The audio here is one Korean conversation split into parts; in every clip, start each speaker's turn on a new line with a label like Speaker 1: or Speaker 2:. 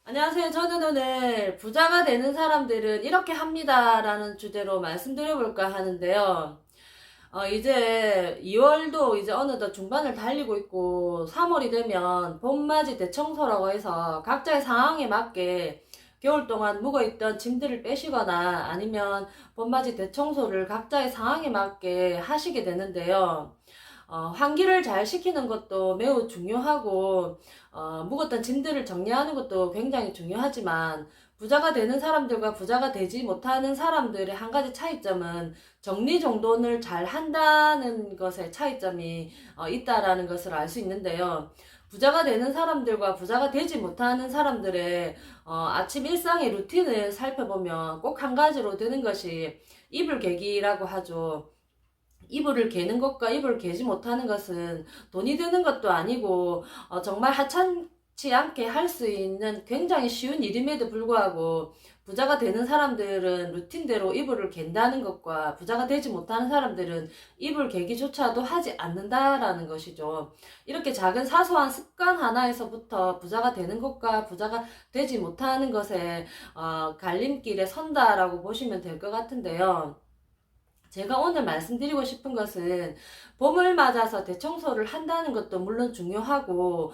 Speaker 1: 안녕하세요. 저는 오늘 부자가 되는 사람들은 이렇게 합니다. 라는 주제로 말씀드려볼까 하는데요. 이제 2월도 이제 어느덧 중반을 달리고 있고 3월이 되면 봄맞이 대청소라고 해서 각자의 상황에 맞게 겨울 동안 묵어있던 짐들을 빼시거나 아니면 봄맞이 대청소를 각자의 상황에 맞게 하시게 되는데요. 환기를 잘 시키는 것도 매우 중요하고, 묵었던 짐들을 정리하는 것도 굉장히 중요하지만, 부자가 되는 사람들과 부자가 되지 못하는 사람들의 한 가지 차이점은 정리정돈을 잘 한다는 것에 차이점이 있다라는 것을 알 수 있는데요. 부자가 되는 사람들과 부자가 되지 못하는 사람들의 아침 일상의 루틴을 살펴보면 꼭 한 가지로 드는 것이 이불개기라고 하죠. 이불을 개는 것과 이불을 개지 못하는 것은 돈이 드는 것도 아니고 정말 하찮지 않게 할 수 있는 굉장히 쉬운 일임에도 불구하고 부자가 되는 사람들은 루틴대로 이불을 갠다는 것과 부자가 되지 못하는 사람들은 이불 개기조차도 하지 않는다라는 것이죠. 이렇게 작은 사소한 습관 하나에서부터 부자가 되는 것과 부자가 되지 못하는 것에 갈림길에 선다라고 보시면 될 것 같은데요. 제가 오늘 말씀드리고 싶은 것은 봄을 맞아서 대청소를 한다는 것도 물론 중요하고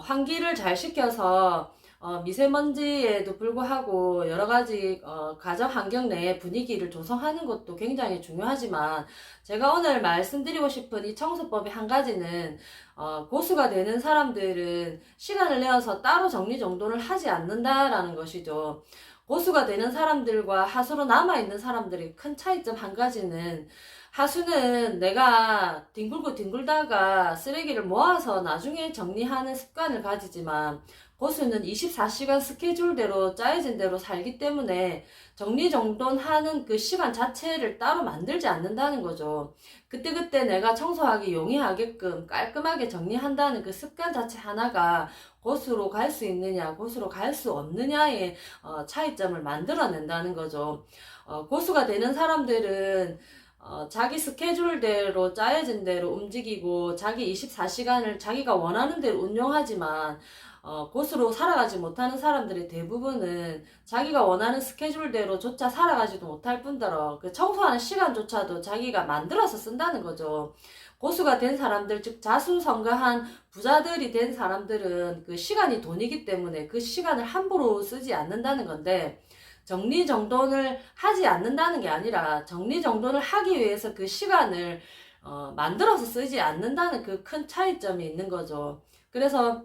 Speaker 1: 환기를 잘 시켜서 미세먼지에도 불구하고 여러 가지 가정 환경 내의 분위기를 조성하는 것도 굉장히 중요하지만 제가 오늘 말씀드리고 싶은 이 청소법의 한 가지는 고수가 되는 사람들은 시간을 내어서 따로 정리정돈을 하지 않는다라는 것이죠. 고수가 되는 사람들과 하수로 남아있는 사람들의 큰 차이점 한 가지는 하수는 내가 뒹굴고 뒹굴다가 쓰레기를 모아서 나중에 정리하는 습관을 가지지만 고수는 24시간 스케줄대로 짜여진 대로 살기 때문에 정리정돈하는 그 시간 자체를 따로 만들지 않는다는 거죠. 그때그때 내가 청소하기 용이하게끔 깔끔하게 정리한다는 그 습관 자체 하나가 고수로 갈 수 있느냐, 고수로 갈 수 없느냐의 차이점을 만들어낸다는 거죠. 고수가 되는 사람들은 자기 스케줄대로 짜여진 대로 움직이고 자기 24시간을 자기가 원하는 대로 운용하지만 고수로 살아가지 못하는 사람들의 대부분은 자기가 원하는 스케줄대로조차 살아가지도 못할 뿐더러 그 청소하는 시간조차도 자기가 만들어서 쓴다는 거죠. 고수가 된 사람들, 즉 자수성가한 부자들이 된 사람들은 그 시간이 돈이기 때문에 그 시간을 함부로 쓰지 않는다는 건데 정리정돈을 하지 않는다는 게 아니라 정리정돈을 하기 위해서 그 시간을 만들어서 쓰지 않는다는 그 큰 차이점이 있는 거죠. 그래서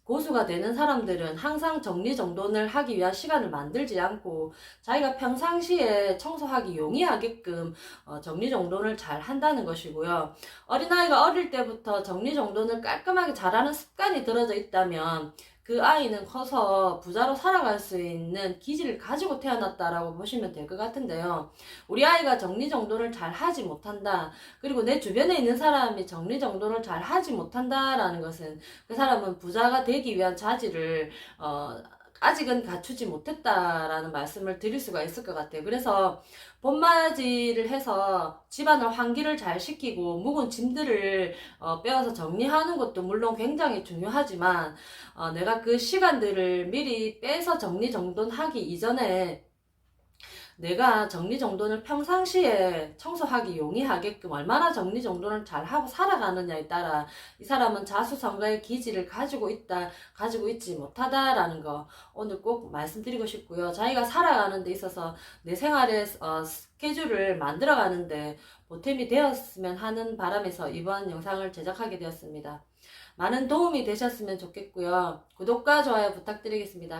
Speaker 1: 고수가 되는 사람들은 항상 정리정돈을 하기 위한 시간을 만들지 않고 자기가 평상시에 청소하기 용이하게끔 정리정돈을 잘 한다는 것이고요. 어린아이가 어릴 때부터 정리정돈을 깔끔하게 잘하는 습관이 들어져 있다면 그 아이는 커서 부자로 살아갈 수 있는 기질을 가지고 태어났다라고 보시면 될 것 같은데요. 우리 아이가 정리정돈을 잘 하지 못한다. 그리고 내 주변에 있는 사람이 정리정돈을 잘 하지 못한다라는 것은 그 사람은 부자가 되기 위한 자질을 아직은 갖추지 못했다라는 말씀을 드릴 수가 있을 것 같아요. 그래서 봄맞이를 해서 집안을 환기를 잘 시키고 묵은 짐들을 빼어서 정리하는 것도 물론 굉장히 중요하지만 내가 그 시간들을 미리 빼서 정리정돈하기 이전에 내가 정리정돈을 평상시에 청소하기 용이하게끔 얼마나 정리정돈을 잘하고 살아가느냐에 따라 이 사람은 자수성가의 기질을 가지고 있다, 가지고 있지 못하다라는 거 오늘 꼭 말씀드리고 싶고요. 자기가 살아가는 데 있어서 내 생활의 스케줄을 만들어가는데 보탬이 되었으면 하는 바람에서 이번 영상을 제작하게 되었습니다. 많은 도움이 되셨으면 좋겠고요. 구독과 좋아요 부탁드리겠습니다.